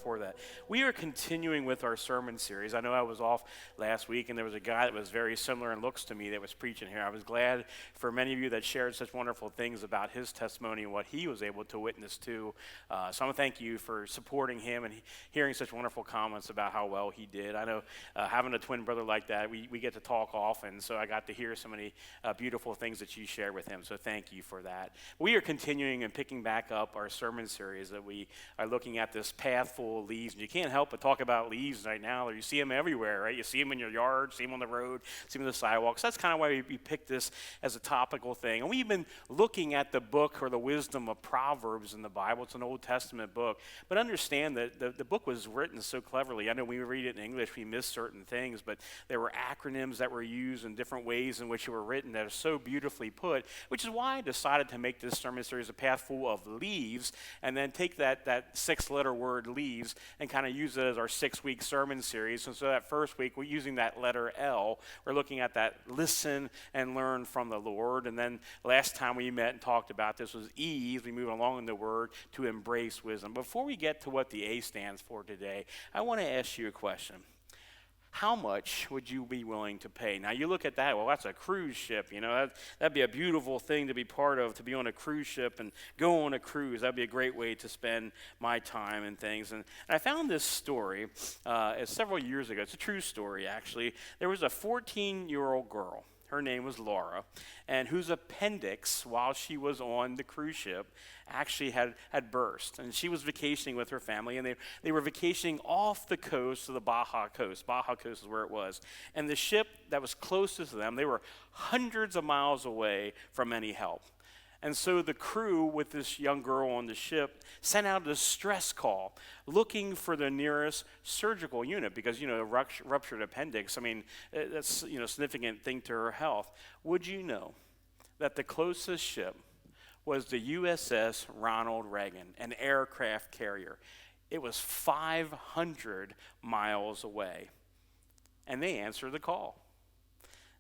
for that. We are continuing with our sermon series. I know I was off last week, and there was a guy that was very similar in looks to me that was preaching here. I was glad for many of you that shared such wonderful things about his testimony and what he was able to witness to. So I want to thank you for supporting him and hearing such wonderful comments about how well he did. I know having a twin brother like that, we get to talk often, so I got to hear so many beautiful things that you shared with him, so thank you for that. We are continuing and picking back up our sermon series that we are looking at this path full of leaves. And you can't help but talk about leaves right now. You see them everywhere, right? You see them in your yard, see them on the road, see them on the sidewalks. That's kind of why we picked this as a topical thing. And we've been looking at the book or the wisdom of Proverbs in the Bible. It's an Old Testament book. But understand that the book was written so cleverly. I know when we read it in English, we miss certain things, but there were acronyms that were used in different ways in which it were written that are so beautifully put, which is why I decided to make this sermon series a path full of leaves, and then take that six-letter word leaves and kind of use it as our 6-week sermon series. And so that first week, we're using that letter L. We're looking at that listen and learn from the Lord. And then last time we met and talked about this was E. We move along in the word to embrace wisdom. Before we get to what the A stands for today, I want to ask you a question. How much would you be willing to pay? Now, you look at that, well, that's a cruise ship, that'd be a beautiful thing to be part of, to be on a cruise ship and go on a cruise. That'd be a great way to spend my time and things. And I found this story several years ago. It's a true story, actually. There was a 14-year-old girl. Her name was Laura, and whose appendix, while she was on the cruise ship, actually had burst. And she was vacationing with her family, and they were vacationing off the coast of the Baja Coast. Baja Coast is where it was. And the ship that was closest to them, they were hundreds of miles away from any help. And so the crew with this young girl on the ship sent out a distress call looking for the nearest surgical unit because, ruptured appendix, that's, a significant thing to her health. Would you know that the closest ship was the USS Ronald Reagan, an aircraft carrier? It was 500 miles away. And they answered the call.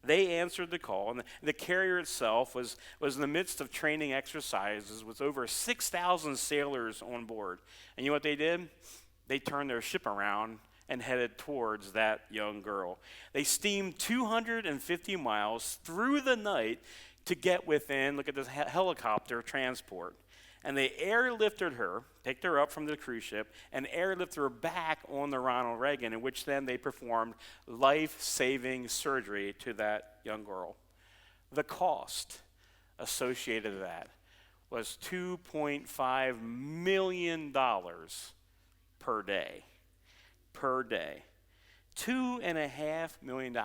They answered the call, and the carrier itself was in the midst of training exercises with over 6,000 sailors on board. And you know what they did? They turned their ship around and headed towards that young girl. They steamed 250 miles through the night to get within, look at this helicopter transport. And they airlifted her, picked her up from the cruise ship, and airlifted her back on the Ronald Reagan, in which then they performed life-saving surgery to that young girl. The cost associated with that was $2.5 million per day. Per day. $2.5 million.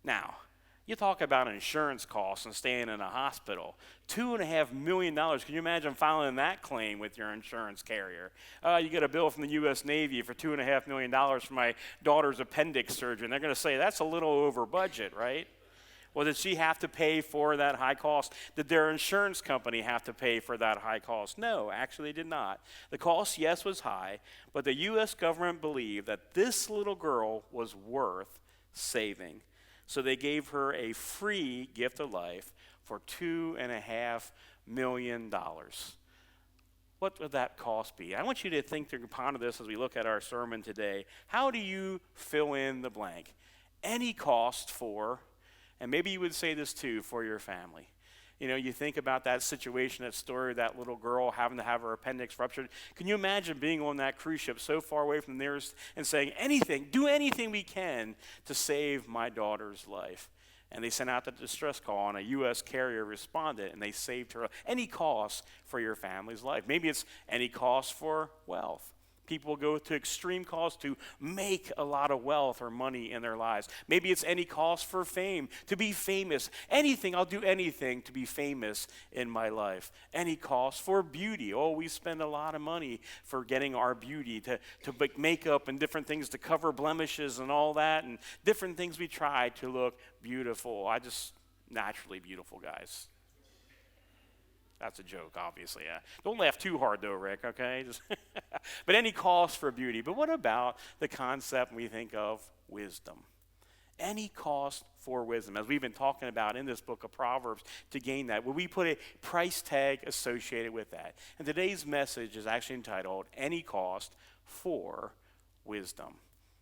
Now, you talk about insurance costs and staying in a hospital. $2.5 million. Can you imagine filing that claim with your insurance carrier? You get a bill from the U.S. Navy for $2.5 million for my daughter's appendix surgery. And they're going to say, that's a little over budget, right? Well, did she have to pay for that high cost? Did their insurance company have to pay for that high cost? No, actually they did not. The cost, yes, was high, but the U.S. government believed that this little girl was worth saving. So they gave her a free gift of life for $2.5 million. What would that cost be? I want you to think through, ponder this as we look at our sermon today. How do you fill in the blank? Any cost for, and maybe you would say this too, for your family. You think about that situation, that story of that little girl having to have her appendix ruptured. Can you imagine being on that cruise ship so far away from the nearest and saying, do anything we can to save my daughter's life? And they sent out the distress call, and a U.S. carrier responded, and they saved her. Any cost for your family's life. Maybe it's any cost for wealth. People go to extreme costs to make a lot of wealth or money in their lives. Maybe it's any cost for fame, to be famous. Anything, I'll do anything to be famous in my life. Any cost for beauty. Oh, we spend a lot of money for getting our beauty, to make makeup and different things to cover blemishes and all that, and different things we try to look beautiful. Naturally beautiful, guys. That's a joke, obviously. Don't laugh too hard, though, Rick, okay? But any cost for beauty. But what about the concept we think of wisdom? Any cost for wisdom, as we've been talking about in this book of Proverbs, to gain that. Will we put a price tag associated with that? And today's message is actually entitled, Any Cost for Wisdom.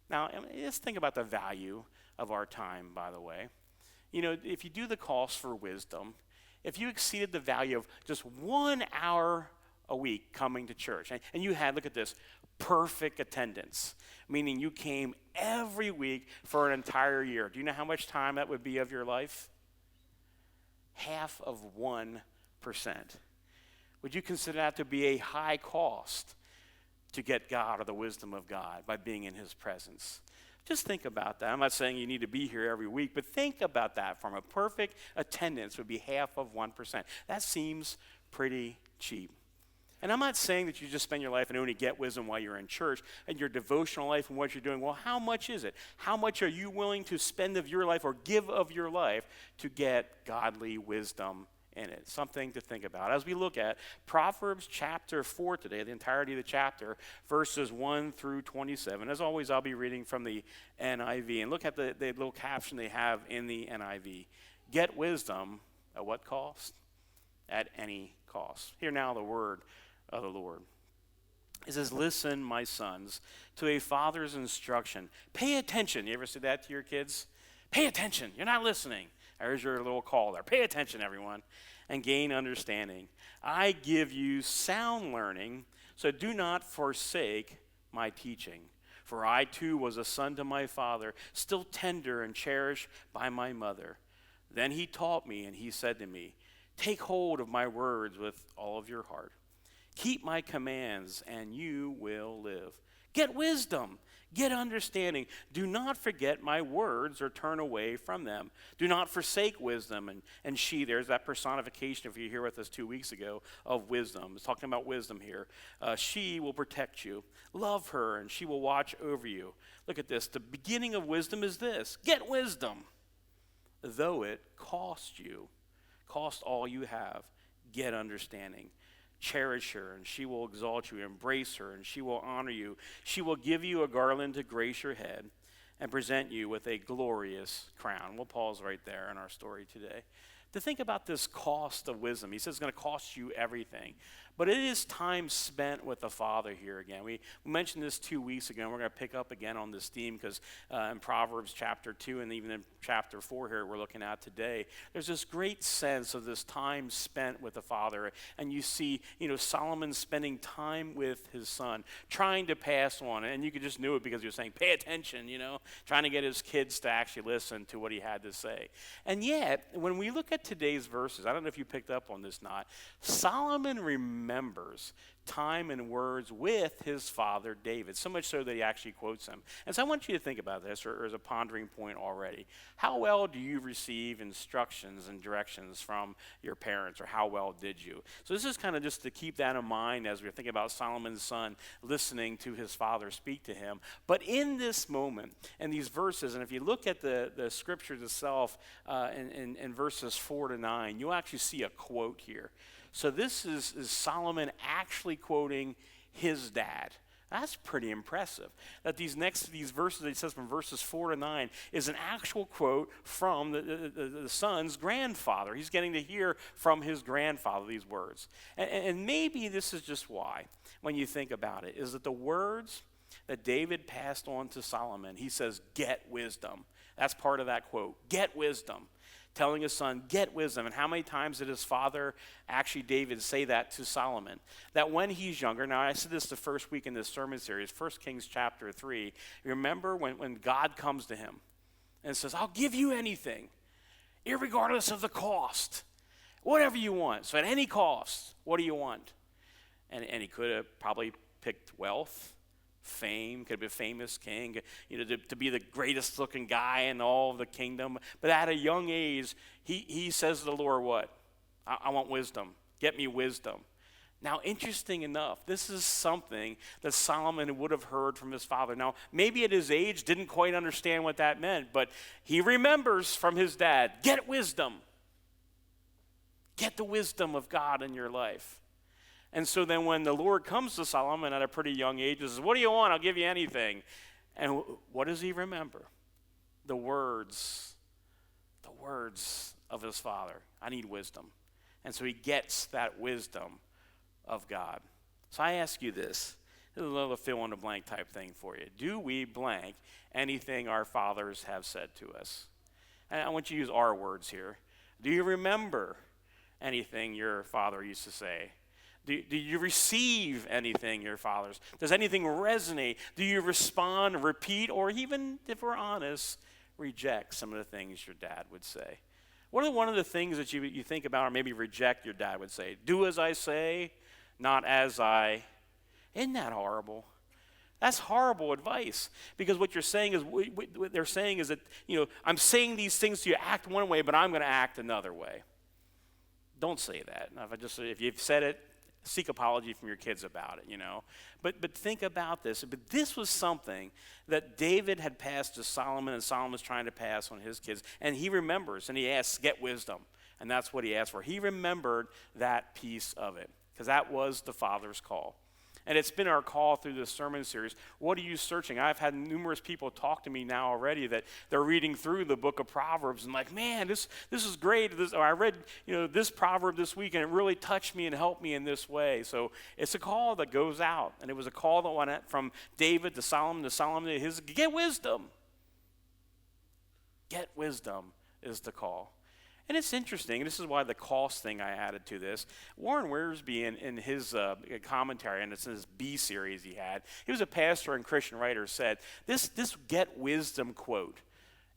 Now, let's think about the value of our time, by the way. You know, if you do the cost for wisdom, if you exceeded the value of just 1 hour a week coming to church, and you had, look at this, perfect attendance, meaning you came every week for an entire year. Do you know how much time that would be of your life? Half of 1%. Would you consider that to be a high cost to get God or the wisdom of God by being in his presence? Just think about that. I'm not saying you need to be here every week, but think about that. From a perfect attendance would be half of 1%. That seems pretty cheap. And I'm not saying that you just spend your life and only get wisdom while you're in church and your devotional life and what you're doing. Well, how much is it? How much are you willing to spend of your life or give of your life to get godly wisdom in it? Something to think about. As we look at Proverbs chapter 4 today, the entirety of the chapter, verses 1 through 27. As always, I'll be reading from the NIV. And look at the little caption they have in the NIV. Get wisdom at what cost? At any cost. Hear now the word of the Lord. It says, listen, my sons, to a father's instruction. Pay attention. You ever say that to your kids? Pay attention. You're not listening. There's your little call there. Pay attention, everyone, and gain understanding. I give you sound learning, so do not forsake my teaching. For I too was a son to my father, still tender and cherished by my mother. Then he taught me, and he said to me, take hold of my words with all of your heart. Keep my commands, and you will live. Get wisdom. Get understanding. Do not forget my words or turn away from them. Do not forsake wisdom. And she, there's that personification, if you were here with us 2 weeks ago, of wisdom. It's talking about wisdom here. She will protect you. Love her, and she will watch over you. Look at this. The beginning of wisdom is this. Get wisdom. Though it cost you, cost all you have, get understanding. Cherish her, and she will exalt you. Embrace her, and she will honor you. She will give you a garland to grace your head and present you with a glorious crown. We'll pause right there in our story today to think about this cost of wisdom. He says it's going to cost you everything. But it is time spent with the Father here again. We mentioned this 2 weeks ago, and we're going to pick up again on this theme because in Proverbs chapter 2 and even in chapter 4 here we're looking at today, there's this great sense of this time spent with the Father. And you see, Solomon spending time with his son, trying to pass on. And you could just knew it because he was saying, pay attention, trying to get his kids to actually listen to what he had to say. And yet, when we look at today's verses, I don't know if you picked up on this or not, Solomon remembers time and words with his father David, so much so that he actually quotes him. And so I want you to think about this, or as a pondering point already. How well do you receive instructions and directions from your parents, or how well did you? So this is kind of just to keep that in mind as we're thinking about Solomon's son listening to his father speak to him. But in this moment, and these verses, and if you look at the scriptures itself in verses 4 to 9, you'll actually see a quote here. So this is Solomon actually quoting his dad. That's pretty impressive. That these verses, he says from verses 4 to 9, is an actual quote from the son's grandfather. He's getting to hear from his grandfather these words. And maybe this is just why, when you think about it, is that the words that David passed on to Solomon, he says, get wisdom. That's part of that quote, get wisdom. Telling his son, get wisdom. And how many times did his father, actually David, say that to Solomon? That when he's younger, now I said this the first week in this sermon series, 1 Kings chapter 3. Remember when God comes to him and says, I'll give you anything, irregardless of the cost, whatever you want. So at any cost, what do you want? And he could have probably picked wealth, fame, could be a famous king, to be the greatest looking guy in all of the kingdom. But at a young age, he says to the Lord, what? I want wisdom. Get me wisdom. Now, interesting enough, this is something that Solomon would have heard from his father. Now, maybe at his age, didn't quite understand what that meant, but he remembers from his dad, get wisdom. Get the wisdom of God in your life. And so then when the Lord comes to Solomon at a pretty young age, he says, what do you want? I'll give you anything. And what does he remember? the words of his father. I need wisdom. And so he gets that wisdom of God. So I ask you this. This is a little fill in the blank type thing for you. Do we blank anything our fathers have said to us? And I want you to use our words here. Do you remember anything your father used to say? Do you receive anything your fathers? Does anything resonate? Do you respond, repeat, or even, if we're honest, reject some of the things your dad would say? What are one of the things that you think about or maybe reject your dad would say? Do as I say, not as I. Isn't that horrible? That's horrible advice, because what you're saying is, what they're saying is that, I'm saying these things to you, act one way, but I'm going to act another way. Don't say that. Now, if you've said it, seek apology from your kids about it, But think about this. But this was something that David had passed to Solomon, and Solomon was trying to pass on his kids. And he remembers, and he asks, get wisdom. And that's what he asked for. He remembered that piece of it, because that was the Father's call. And it's been our call through this sermon series. What are you searching? I've had numerous people talk to me now already that they're reading through the book of Proverbs and like, man, this is great. Or I read, this proverb this week and it really touched me and helped me in this way. So it's a call that goes out. And it was a call that went from David to Solomon to his, get wisdom. Get wisdom is the call. And it's interesting, this is why the cost thing I added to this. Warren Wiersbe, in his commentary, and it's in his B series he had, he was a pastor and Christian writer, said, this get wisdom quote,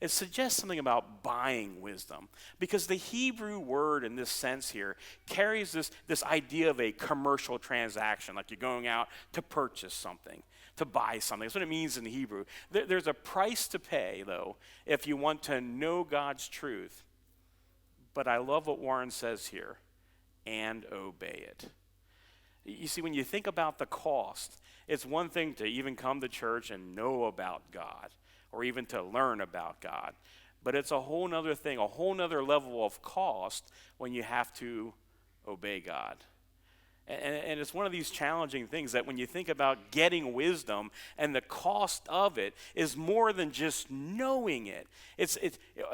it suggests something about buying wisdom. Because the Hebrew word in this sense here carries this idea of a commercial transaction, like you're going out to purchase something, to buy something. That's what it means in Hebrew. There's a price to pay, though, if you want to know God's truth. But I love what Warren says here, and obey it. You see, when you think about the cost, it's one thing to even come to church and know about God, or even to learn about God. But it's a whole nother thing, a whole nother level of cost when you have to obey God. And it's one of these challenging things that when you think about getting wisdom and the cost of it is more than just knowing it.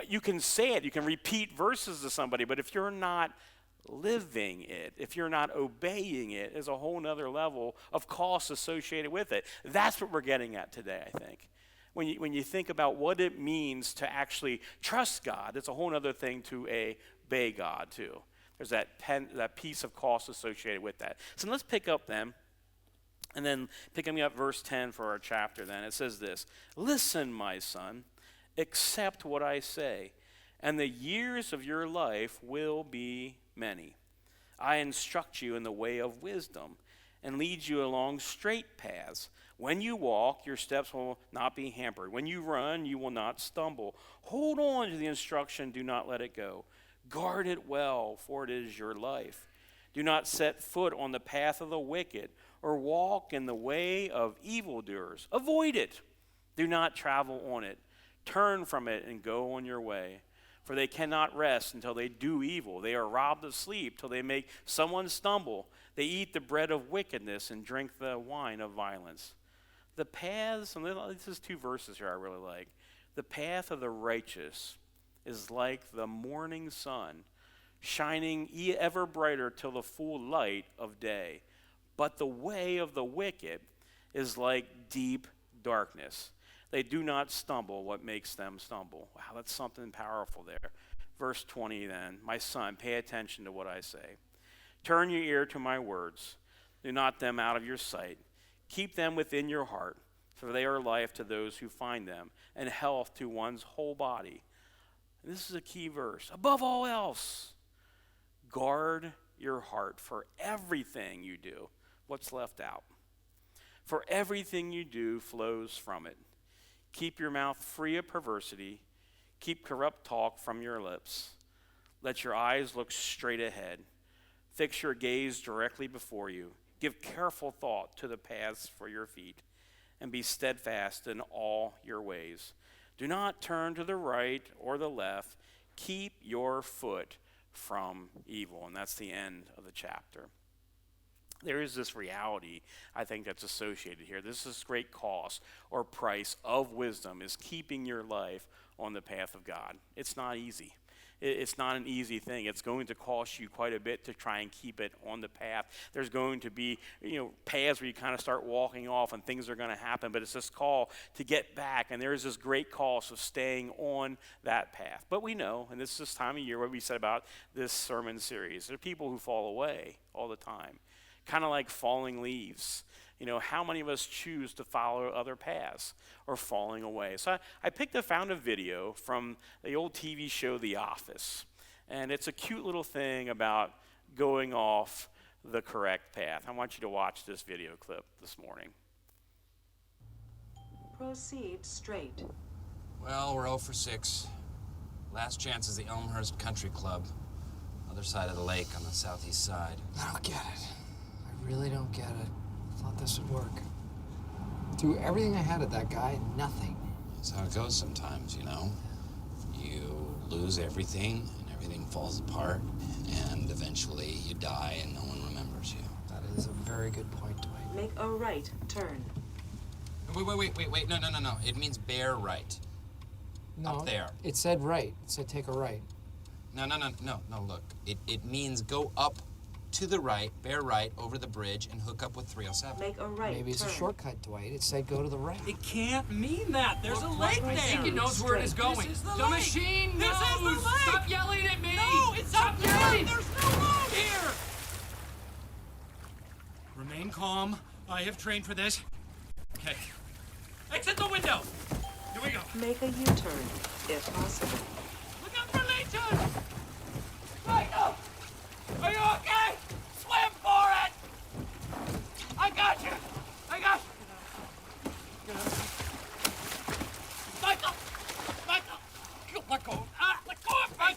You can say it, you can repeat verses to somebody, but if you're not living it, if you're not obeying it, there's a whole nother level of cost associated with it. That's what we're getting at today, I think. When you think about what it means to actually trust God, it's a whole other thing to obey God too. There's that piece of cost associated with that. So let's pick up then, and then picking up verse 10 for our chapter then. It says this, listen, my son, accept what I say, and the years of your life will be many. I instruct you in the way of wisdom and lead you along straight paths. When you walk, your steps will not be hampered. When you run, you will not stumble. Hold on to the instruction, do not let it go. Guard it well, for it is your life. Do not set foot on the path of the wicked, or walk in the way of evildoers. Avoid it. Do not travel on it. Turn from it and go on your way. For they cannot rest until they do evil. They are robbed of sleep till they make someone stumble. They eat the bread of wickedness and drink the wine of violence. The paths, and this is 2 verses here I really like. The path of the righteous is like the morning sun, shining ever brighter till the full light of day. But the way of the wicked is like deep darkness. They do not stumble what makes them stumble. Wow, that's something powerful there. Verse 20 then, my son, pay attention to what I say. Turn your ear to my words. Do not them out of your sight. Keep them within your heart, for they are life to those who find them, and health to one's whole body. This is a key verse. Above all else, guard your heart, for everything you do. What's left out? For everything you do flows from it. Keep your mouth free of perversity. Keep corrupt talk from your lips. Let your eyes look straight ahead. Fix your gaze directly before you. Give careful thought to the paths for your feet, and be steadfast in all your ways. Do not turn to the right or the left. Keep your foot from evil. And that's the end of the chapter. there is this reality, I think, that's associated here. This is great cost or price of wisdom is keeping your life on the path of God. It's not easy. It's not an easy thing. It's going to cost you quite a bit to try and keep it on the path. There's going to be, paths where you kind of start walking off and things are going to happen, but it's this call to get back, and there is this great cost of staying on that path. But we know, and this is this time of year what we said about this sermon series, there are people who fall away all the time, kind of like falling leaves. How many of us choose to follow other paths or falling away? So I found a video from the old TV show The Office. And it's a cute little thing about going off the correct path. I want you to watch this video clip this morning. Proceed straight. Well, we're 0 for 6. Last chance is the Elmhurst Country Club. Other side of the lake on the southeast side. I don't get it. I really don't get it. Thought this would work. Threw everything I had at that guy, nothing. That's how it goes sometimes, You lose everything, and everything falls apart, and eventually you die, and no one remembers you. That is a very good point, Dwight. Make a right turn. Wait. No. It means bear right. No, Up there. It said right. It said take a right. No, look. It means go up to the right, bear right, over the bridge, and hook up with 307. Make a right Maybe it's turn. a shortcut, Dwight. It said go to the right. It can't mean that. There's a lake there. I think it knows where it is going. This is the the lake. machine knows. This is the lake. Stop yelling at me. No, it's Stop up there. yelling. There's no road here. Remain calm. I have trained for this. Okay. Exit the window. Here we go. Make a U-turn, if possible. Look out for Legion. Michael, are you okay? Swim for it. I got you. Michael. Let go. Let go of me.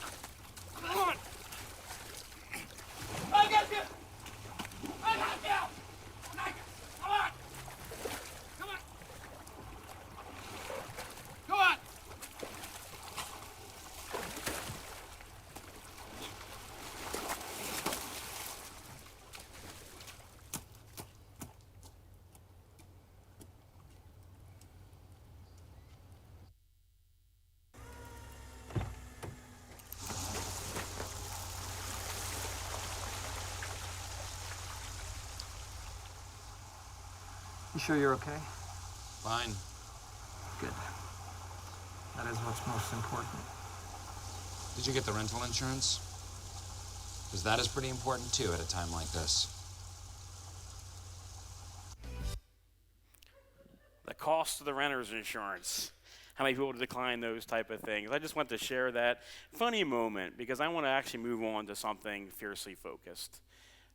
Come on. I got you. Michael, come on. Go on. You sure you're okay? Fine. Good. That is what's most important. Did you get the rental insurance? Because that is pretty important, too, at a time like this. The cost of the renter's insurance. How many people decline those type of things? I just want to share that funny moment because I want to actually move on to something fiercely focused.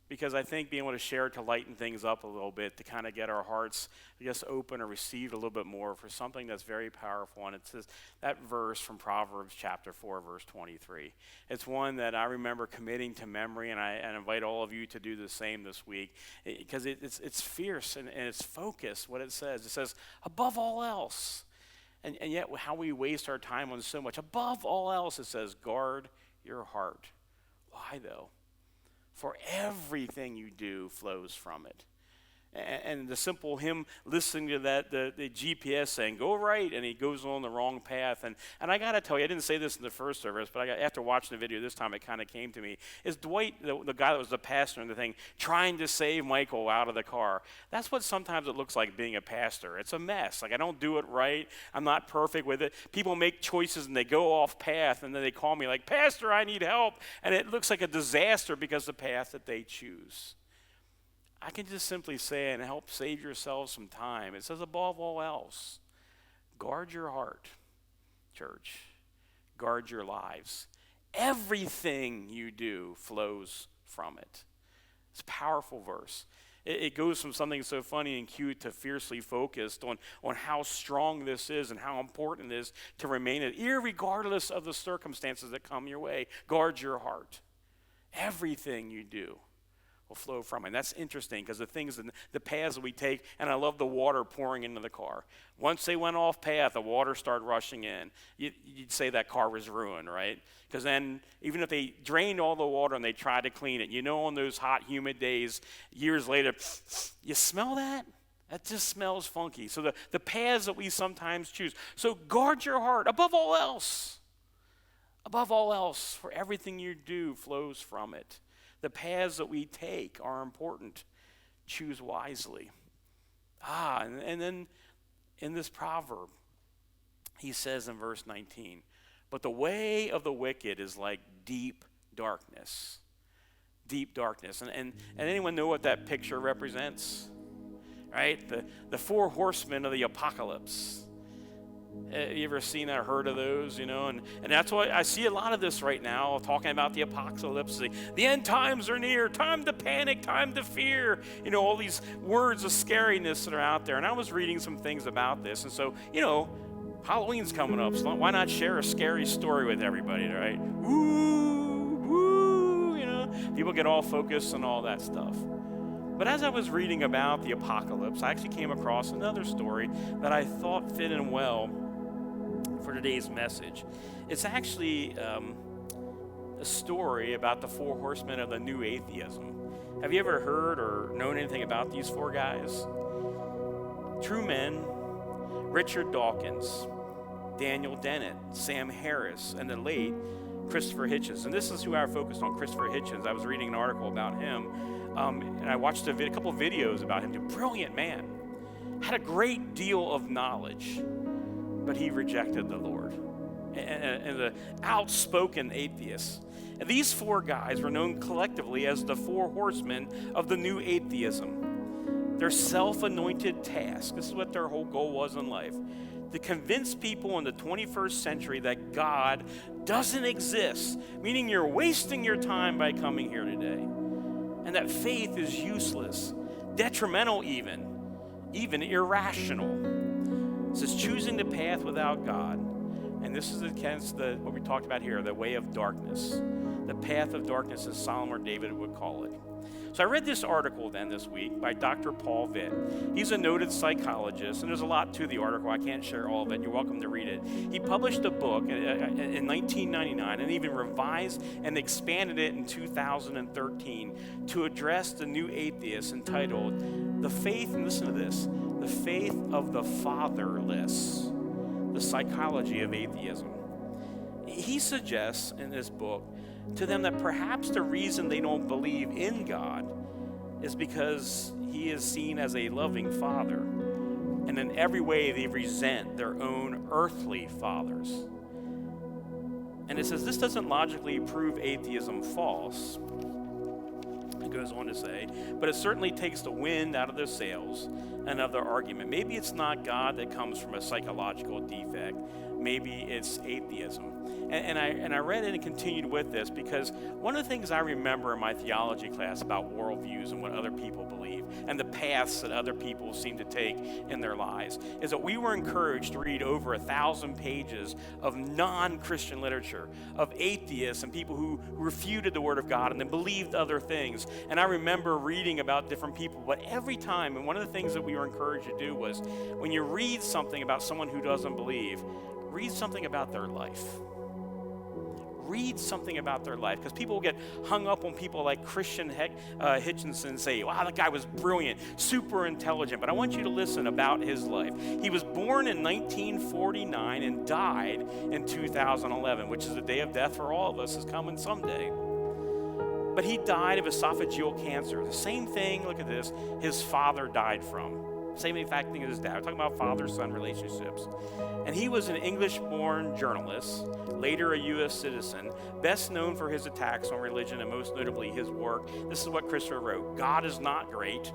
Because I think being able to share to lighten things up a little bit, to kind of get our hearts just open or received a little bit more for something that's very powerful. And it's that verse from Proverbs chapter 4, verse 23. It's one that I remember committing to memory, and I invite all of you to do the same this week. Because it's fierce and it's focused, what it says. It says, above all else. And yet how we waste our time on so much. Above all else, it says, guard your heart. Why though? For everything you do flows from it. And the simple him listening to that, the GPS saying, go right, and he goes on the wrong path. And I got to tell you, I didn't say this in the first service, but after watching the video this time, it kind of came to me. Is Dwight, the guy that was the pastor in the thing, trying to save Michael out of the car? That's what sometimes it looks like being a pastor. It's a mess. Like, I don't do it right. I'm not perfect with it. People make choices, and they go off path, and then they call me like, Pastor, I need help. And it looks like a disaster because of the path that they choose. I can just simply say and help save yourselves some time. It says, above all else, guard your heart, church. Guard your lives. Everything you do flows from it. It's a powerful verse. It goes from something so funny and cute to fiercely focused on how strong this is and how important it is to remain it, irregardless of the circumstances that come your way. Guard your heart. Everything you do. will flow from it. And that's interesting because the things, the paths that we take, and I love the water pouring into the car. Once they went off path, the water started rushing in. You'd say that car was ruined, right? Because then even if they drained all the water and they tried to clean it, on those hot, humid days, years later, you smell that? That just smells funky. So the paths that we sometimes choose. So guard your heart above all else. Above all else, for everything you do flows from it. The paths that we take are important. Choose wisely. And then in this proverb, he says in verse 19, but the way of the wicked is like deep darkness. Deep darkness. And anyone know what that picture represents? Right? The four horsemen of the apocalypse. You ever seen or heard of those, And that's why I see a lot of this right now, talking about the apocalypse. The end times are near. Time to panic. Time to fear. All these words of scariness that are out there. And I was reading some things about this. And so, Halloween's coming up. So why not share a scary story with everybody, right? Woo, woo, People get all focused on all that stuff. But as I was reading about the apocalypse, I actually came across another story that I thought fit in well for today's message. It's actually a story about the four horsemen of the new atheism. Have you ever heard or known anything about these four guys? True men: Richard Dawkins, Daniel Dennett, Sam Harris, and the late Christopher Hitchens. And this is who I focused on, Christopher Hitchens. I was reading an article about him. And I watched a couple videos about him. A brilliant man. Had a great deal of knowledge, but he rejected the Lord. And an outspoken atheist. And these four guys were known collectively as the four horsemen of the new atheism. Their self-anointed task, this is what their whole goal was in life, to convince people in the 21st century that God doesn't exist, meaning you're wasting your time by coming here today. And that faith is useless, detrimental even irrational. It says choosing the path without God. And this is against what we talked about here, the way of darkness. The path of darkness, as Solomon or David would call it. So I read this article then this week by Dr. Paul Vitt. He's a noted psychologist, and there's a lot to the article. I can't share all of it. You're welcome to read it. He published a book in 1999 and even revised and expanded it in 2013 to address the new atheists, entitled The Faith, and listen to this, The Faith of the Fatherless, The Psychology of Atheism. He suggests in this book to them that perhaps the reason they don't believe in God is because he is seen as a loving father, and in every way they resent their own earthly fathers. And it says this doesn't logically prove atheism false, it goes on to say, but it certainly takes the wind out of their sails and of their argument. Maybe it's not God that comes from a psychological defect. Maybe it's atheism. And I read it and continued with this because one of the things I remember in my theology class about worldviews and what other people believe and the paths that other people seem to take in their lives is that we were encouraged to read over 1,000 pages of non-Christian literature, of atheists and people who refuted the Word of God and then believed other things. And I remember reading about different people, but every time, and one of the things that we were encouraged to do was when you read something about someone who doesn't believe, read something about their life. Read something about their life, because people will get hung up on people like Christian Hitchens and say, wow, that guy was brilliant, super intelligent, but I want you to listen about his life. He was born in 1949 and died in 2011, which is the day of death for all of us is coming someday. But he died of esophageal cancer. The same thing, look at this, his father died from. Same exact thing as his dad. We're talking about father-son relationships. And he was an English-born journalist, later a U.S. citizen, best known for his attacks on religion and most notably his work. This is what Christopher wrote: God is not great.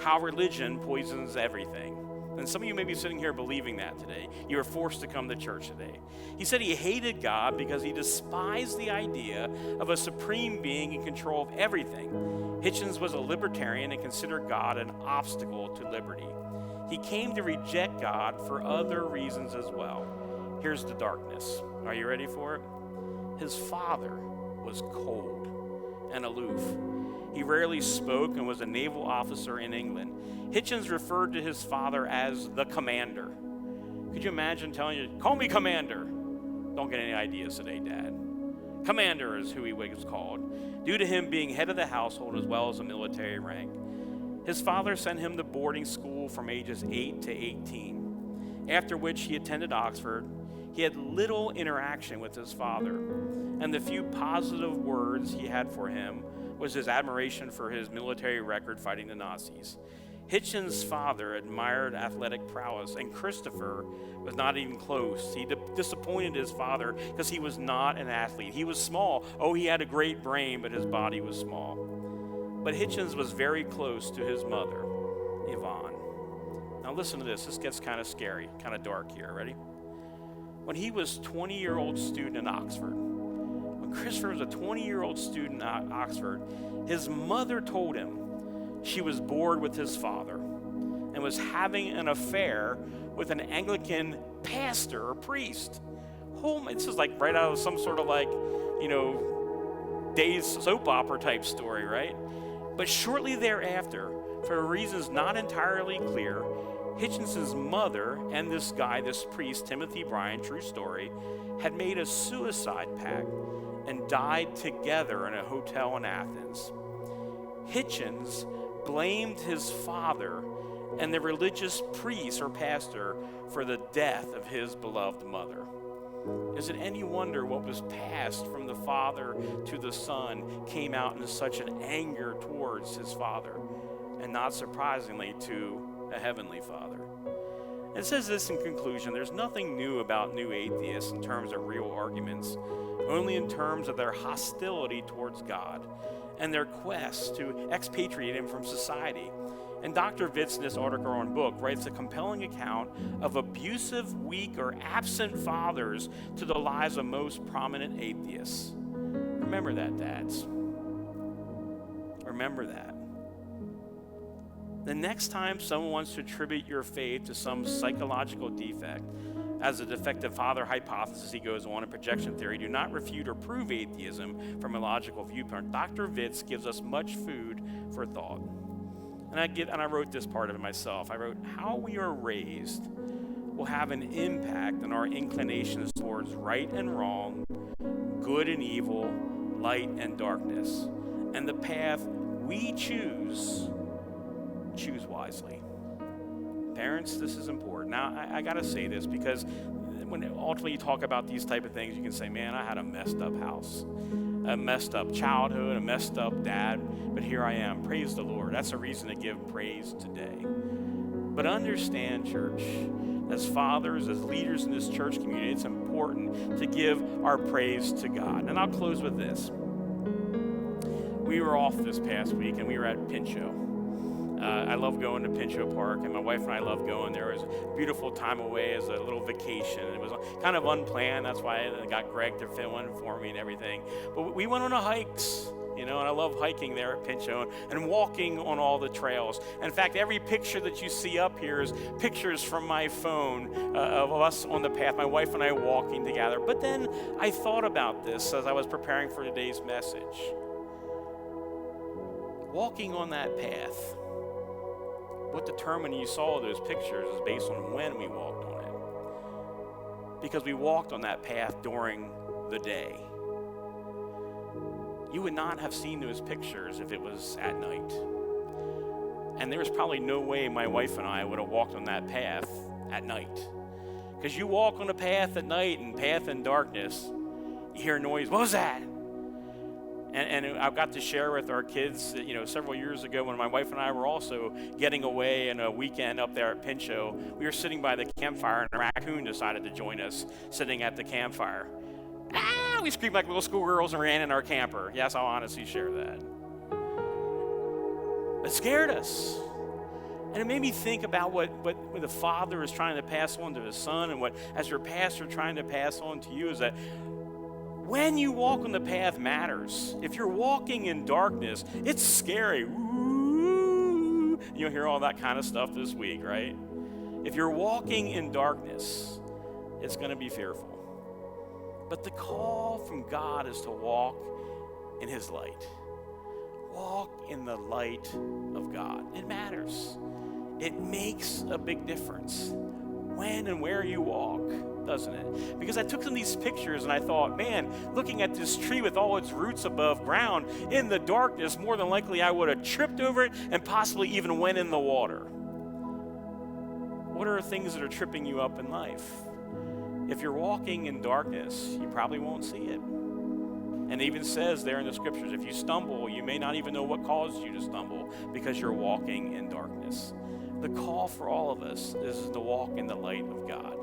How religion poisons everything. And some of you may be sitting here believing that today. You are forced to come to church today. He said he hated God because he despised the idea of a supreme being in control of everything. Hitchens was a libertarian and considered God an obstacle to liberty. He came to reject God for other reasons as well. Here's the darkness. Are you ready for it? His father was cold and aloof. He rarely spoke and was a naval officer in England. Hitchens referred to his father as the commander. Could you imagine telling you, call me commander? Don't get any ideas today, Dad. Commander is who he was called, due to him being head of the household as well as a military rank. His father sent him to boarding school from ages 8 to 18, after which he attended Oxford. He had little interaction with his father, and the few positive words he had for him was his admiration for his military record fighting the Nazis. Hitchens' father admired athletic prowess, and Christopher was not even close. He disappointed his father because he was not an athlete. He was small. Oh, he had a great brain, but his body was small. But Hitchens was very close to his mother, Yvonne. Now listen to this. This gets kind of scary, kind of dark here. Ready? When he was a 20-year-old student in Oxford, when Christopher was a 20-year-old student at Oxford, his mother told him she was bored with his father and was having an affair with an Anglican pastor or priest. This is like right out of some sort of Days soap opera type story, right? But shortly thereafter, for reasons not entirely clear, Hitchens' mother and this guy, this priest, Timothy Bryan, true story, had made a suicide pact and died together in a hotel in Athens. Hitchens blamed his father and the religious priest or pastor for the death of his beloved mother. Is it any wonder what was passed from the father to the son came out in such an anger towards his father, and not surprisingly to a heavenly Father? It says this in conclusion: there's nothing new about new atheists in terms of real arguments, only in terms of their hostility towards God and their quest to expatriate him from society. And Dr. Vitz, in this article on book, writes a compelling account of abusive, weak, or absent fathers to the lives of most prominent atheists. Remember that, dads. Remember that. The next time someone wants to attribute your faith to some psychological defect, as the defective father hypothesis, he goes on, in projection theory, do not refute or prove atheism from a logical viewpoint. Dr. Vitz gives us much food for thought. And I wrote this part of it myself. I wrote, how we are raised will have an impact on our inclinations towards right and wrong, good and evil, light and darkness. And the path we choose wisely. Parents, this is important. Now, I got to say this, because when ultimately you talk about these type of things, you can say, man, I had a messed up house, a messed up childhood, a messed up dad, but here I am. Praise the Lord. That's a reason to give praise today. But understand, church, as fathers, as leaders in this church community, it's important to give our praise to God. And I'll close with this. We were off this past week, and we were at Pinchot. I love going to Pinchot Park, and my wife and I love going there. It was a beautiful time away as a little vacation. It was kind of unplanned. That's why I got Greg to fill in for me and everything. But we went on a hikes, and I love hiking there at Pinchot and walking on all the trails. In fact, every picture that you see up here is pictures from my phone of us on the path, my wife and I walking together. But then I thought about this as I was preparing for today's message. Walking on that path, what determined you saw those pictures is based on when we walked on it. Because we walked on that path during the day. You would not have seen those pictures if it was at night. And there was probably no way my wife and I would have walked on that path at night. Because you walk on a path at night and path in darkness, you hear noise. What was that? And I've got to share with our kids that, several years ago when my wife and I were also getting away in a weekend up there at Pinchot, we were sitting by the campfire and a raccoon decided to join us sitting at the campfire. Ah! We screamed like little schoolgirls and ran in our camper. Yes, I'll honestly share that. It scared us. And it made me think about what the Father is trying to pass on to His Son, and what, as your pastor, trying to pass on to you, is that when you walk on the path matters. If you're walking in darkness, it's scary. Ooh. You'll hear all that kind of stuff this week, right? If you're walking in darkness, it's going to be fearful. But the call from God is to walk in His light. walk in the light of God. It matters. It makes a big difference when and where you walk, doesn't it? Because I took some of these pictures and I thought, man, looking at this tree with all its roots above ground in the darkness, more than likely I would have tripped over it and possibly even went in the water. What are things that are tripping you up in life? If you're walking in darkness, you probably won't see it. And it even says there in the scriptures, if you stumble, you may not even know what caused you to stumble because you're walking in darkness. The call for all of us is to walk in the light of God.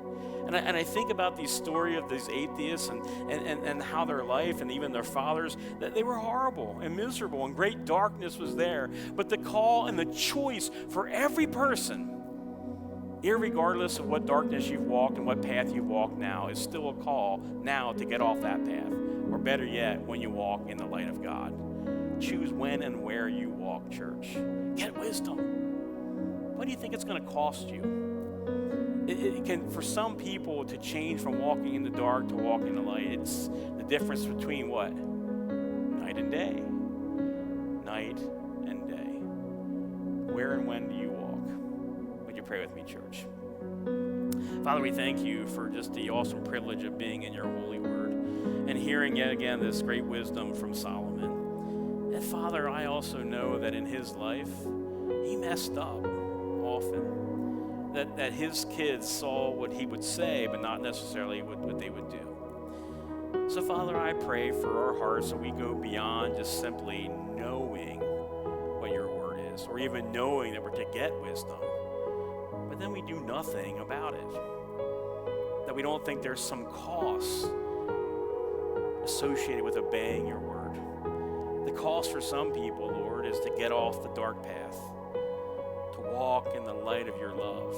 And I think about the story of these atheists and how their life and even their fathers, that they were horrible and miserable and great darkness was there. But the call and the choice for every person, irregardless of what darkness you've walked and what path you've walked now, is still a call now to get off that path. Or better yet, when you walk in the light of God. Choose when and where you walk, church. Get wisdom. What do you think it's going to cost you? It can, for some people, to change from walking in the dark to walking in the light, it's the difference between what? Night and day. Night and day. Where and when do you walk? Would you pray with me, church? Father, we thank you for just the awesome privilege of being in your holy word and hearing yet again this great wisdom from Solomon. And Father, I also know that in his life, he messed up often. That his kids saw what he would say, but not necessarily what they would do. So Father, I pray for our hearts so we go beyond just simply knowing what your word is, or even knowing that we're to get wisdom, but then we do nothing about it. That we don't think there's some cost associated with obeying your word. The cost for some people, Lord, is to get off the dark path, to walk in the light of your love,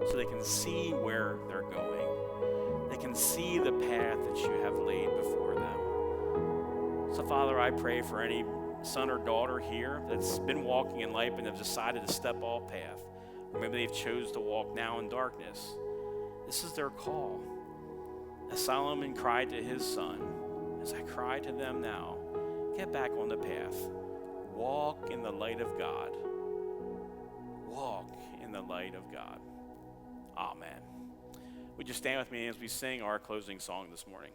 so they can see where they're going. They can see the path that you have laid before them. So, Father, I pray for any son or daughter here that's been walking in light and have decided to step off path, or maybe they've chose to walk now in darkness. This is their call. As Solomon cried to his son, as I cry to them now, get back on the path. Walk in the light of God. Walk in the light of God. Amen. Would you stand with me as we sing our closing song this morning?